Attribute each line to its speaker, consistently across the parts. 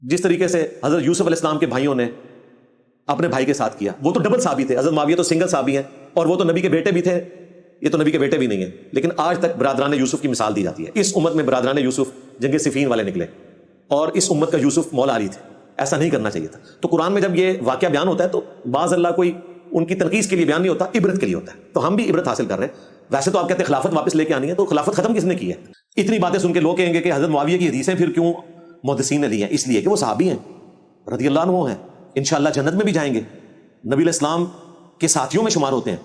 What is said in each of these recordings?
Speaker 1: جس طریقے سے حضرت یوسف علیہ السلام کے بھائیوں نے اپنے بھائی کے ساتھ کیا، وہ تو ڈبل صحابی تھے، حضرت معاویہ تو سنگل صحابی ہیں، اور وہ تو نبی کے بیٹے بھی تھے، یہ تو نبی کے بیٹے بھی نہیں ہیں، لیکن آج تک برادران یوسف کی مثال دی جاتی ہے۔ اس امت میں برادران یوسف جنگ صفین والے نکلے، اور اس امت کا یوسف مولا علی تھے، ایسا نہیں کرنا چاہیے تھا۔ تو قرآن میں جب یہ واقعہ بیان ہوتا ہے تو بعض اللہ کوئی ان کی تنقید کے لیے بیان نہیں ہوتا، عبرت کے لیے ہوتا ہے، تو ہم بھی عبرت حاصل کر رہے ہیں۔ ویسے تو آپ کہتے ہیں خلافت واپس لے کے آنی ہے، تو خلافت ختم کس نے کی ہے؟ اتنی باتیں سن کے لوگ کہیں گے کہ حضرت معاویہ کی حدیثیں پھر کیوں محدثین نے لی ہیں؟ اس لیے کہ وہ صحابی ہیں، رضی اللہ عنہ ہیں، انشاءاللہ جنت میں بھی جائیں گے، نبی علیہ السلام کے ساتھیوں میں شمار ہوتے ہیں،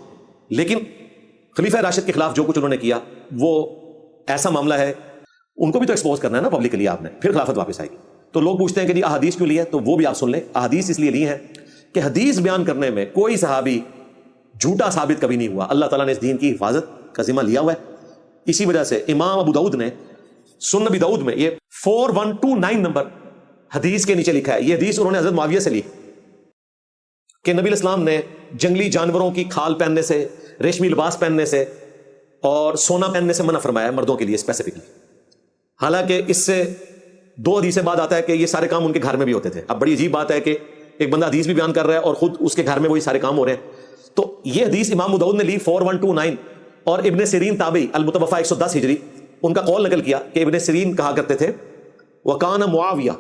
Speaker 1: لیکن خلیفہ راشد کے خلاف جو کچھ انہوں نے کیا وہ ایسا معاملہ ہے، ان کو بھی تو ایکسپوز کرنا ہے نا پبلکلی آپ نے، پھر خلافت واپس آئے گی۔ تو لوگ پوچھتے ہیں کہ جی احادیث کیوں لی ہے؟ تو وہ بھی آپ سن لیں، احادیث اس لیے لی ہیں کہ حدیث بیان کرنے میں کوئی صحابی جھوٹا ثابت کبھی نہیں ہوا، اللہ تعالیٰ نے اس دین کی حفاظت کا ذمہ لیا ہوا ہے۔ اسی وجہ سے امام ابو داؤد نے سنن ابی داؤد میں یہ 4129 نمبر حدیث کے نیچے لکھا ہے، یہ حدیث انہوں نے حضرت معاویہ سے لی کہ نبی علیہ السلام نے جنگلی جانوروں کی کھال پہننے سے، ریشمی لباس پہننے سے اور سونا پہننے سے منع فرمایا مردوں کے لیے اسپیسیفکلی۔ حالانکہ اس سے 2 حدیثیں بعد آتا ہے کہ یہ سارے کام ان کے گھر میں بھی ہوتے تھے۔ اب بڑی عجیب بات ہے کہ ایک بندہ حدیث بھی بیان کر رہا ہے اور خود اس کے گھر میں وہی سارے کام ہو رہے ہیں۔ تو یہ حدیث امام ابو داؤد نے لی 4129، اور ابن سیرین تابعی المتوفی 110 ہجری ان کا قول نقل کیا کہ ابن سیرین کہا کرتے تھے وَكَانَ مُعَاوِيَةٌ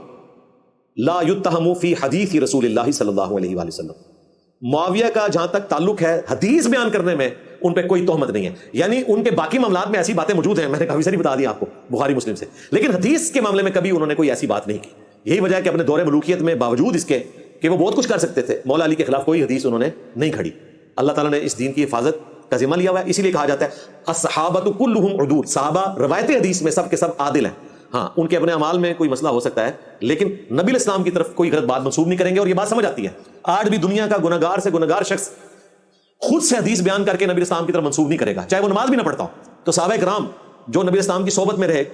Speaker 1: لَا يُتَّهَمُ فِي حَدِيثِ رسول اللہ صلی اللہ علیہ وآلہ وسلم، معاویہ کا جہاں تک تعلق ہے حدیث بیان کرنے میں ان پہ کوئی تہمت نہیں ہے، یعنی ان کے باقی معاملات میں ایسی باتیں موجود ہیں، میں نے کافی ساری بتا دی آپ کو بخاری مسلم سے، لیکن حدیث کے معاملے میں کبھی انہوں نے کوئی ایسی بات نہیں کی۔ یہی وجہ ہے کہ اپنے دور ملوکیت میں باوجود اس کے کہ وہ بہت کچھ کر سکتے تھے، مولا علی کے خلاف کوئی حدیث انہوں نے نہیں کھڑی۔ اللہ تعالیٰ نے اس دین کی حفاظت کا ذمہ لیا ہوا ہے، اسی لیے کہا جاتا ہے الصحابۃ کلھم عدول، صحابہ روایت حدیث میں سب کے سب عادل ہیں۔ ہاں ان کے اپنے اعمال میں کوئی مسئلہ ہو سکتا ہے، لیکن نبی علیہ السلام کی طرف کوئی غلط بات منسوب نہیں کریں گے، اور یہ بات سمجھ آتی ہے۔ آج بھی دنیا کا گناہگار سے گناہگار شخص خود سے حدیث بیان کر کے نبی علیہ السلام کی طرف منسوب نہیں کرے گا، چاہے وہ نماز بھی نہ پڑھتا ہو۔ تو صحابہ کرام جو نبی علیہ السلام کی صحبت میں رہے،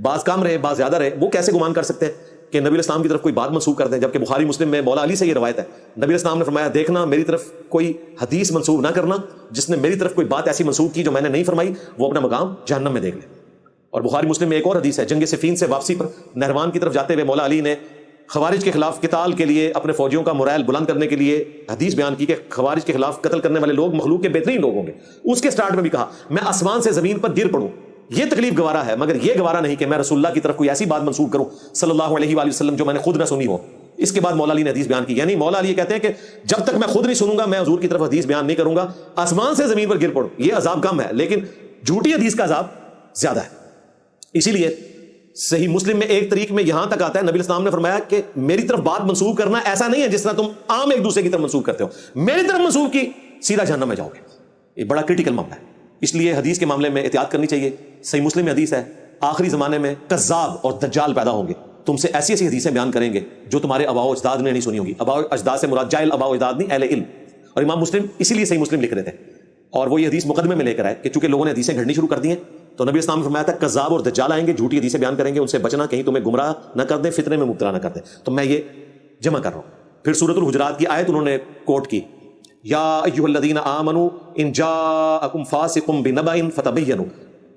Speaker 1: بعض کم رہے بعض زیادہ رہے، وہ کیسے گمان کر سکتے ہیں کہ نبی علیہ السلام کی طرف کوئی بات منسوب کر دیں؟ جبکہ بخاری مسلم میں مولا علی سے یہ روایت ہے، نبی علیہ السلام نے فرمایا دیکھنا میری طرف کوئی حدیث منسوب نہ کرنا، جس نے میری طرف کوئی بات ایسی منسوب کی جو میں نے نہیں فرمائی وہ اپنا مقام جہنم میں دیکھ لے۔ اور بخاری مسلم میں ایک اور حدیث ہے، جنگ صفین سے واپسی پر نہروان کی طرف جاتے ہوئے مولا علی نے خوارج کے خلاف قتال کے لیے اپنے فوجیوں کا مورائل بلند کرنے کے لیے حدیث بیان کی کہ خوارج کے خلاف قتل کرنے والے لوگ مخلوق کے بہترین لوگ ہوں گے۔ اس کے سٹارٹ میں بھی کہا میں آسمان سے زمین پر گر پڑوں یہ تکلیف گوارا ہے، مگر یہ گوارا نہیں کہ میں رسول اللہ کی طرف کوئی ایسی بات منسوب کروں صلی اللہ علیہ وآلہ وسلم جو میں نے خود نہ سنی ہو۔ اس کے بعد مولا علی نے حدیث بیان کی، یعنی مولا علی کہتے ہیں کہ جب تک میں خود نہیں سنوں گا میں حضور کی طرف حدیث بیان نہیں کروں گا۔ آسمان سے زمین پر گر پڑوں یہ عذاب کم ہے، لیکن جھوٹی حدیث کا عذاب زیادہ ہے۔ اسی لیے صحیح مسلم میں ایک طریق میں یہاں تک آتا ہے، نبی علیہ السلام نے فرمایا کہ میری طرف بات منسوب کرنا ایسا نہیں ہے جس طرح تم عام ایک دوسرے کی طرف منسوب کرتے ہو، میری طرف منسوب کی سیدھا جہنم میں جاؤ گے۔ یہ بڑا کرٹیکل معاملہ ہے، اس لیے حدیث کے معاملے میں احتیاط کرنی چاہیے۔ صحیح مسلم میں حدیث ہے آخری زمانے میں کذاب اور دجال پیدا ہوں گے، تم سے ایسی ایسی حدیثیں بیان کریں گے جو تمہارے آباء و اجداد نے نہیں سنی ہوگی۔ آباء و اجداد سے مراد جاہل آباء و اجداد نہیں، اہل علم۔ اور امام مسلم اسی لیے صحیح مسلم لکھ رہے تھے، اور وہ یہ حدیث مقدمے میں لے کر آئے کہ چونکہ لوگوں نے حدیثیں گھڑنی شروع کر دی ہیں تو نبی اسلام نے فرمایا تھا کذاب اور دجال آئیں گے، جھوٹی حدیثیں بیان کریں گے، ان سے بچنا کہیں تمہیں گمراہ نہ کر دیں، فتنے میں مبتلا نہ کر دیں۔ تو میں یہ جمع کر رہا ہوں۔ پھر سورۃ الحجرات کی آیت انہوں نے کوٹ کی، یا ایھا الذین آمنوا ان جاءکم فاسق بنبأ فتبینوا،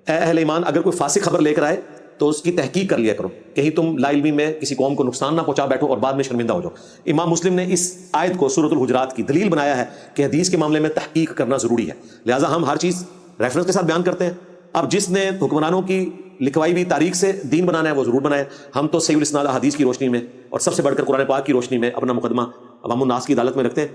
Speaker 1: اے اہل ایمان اگر کوئی فاسق خبر لے کر آئے تو اس کی تحقیق کر لیا کرو، کہیں تم لا علمی میں کسی قوم کو نقصان نہ پہنچا بیٹھو اور بعد میں شرمندہ ہو جاؤ۔ امام مسلم نے اس آیت کو سورۃ الحجرات کی دلیل بنایا ہے کہ حدیث کے معاملے میں تحقیق کرنا ضروری ہے، لہٰذا ہم ہر چیز ریفرنس کے ساتھ بیان کرتے ہیں۔ اب جس نے حکمرانوں کی لکھوائی بھی تاریخ سے دین بنانا ہے وہ ضرور بنائے، ہم تو صحیح الاسناد حدیث کی روشنی میں اور سب سے بڑھ کر قرآن پاک کی روشنی میں اپنا مقدمہ عوام الناس کی عدالت میں رکھتے ہیں۔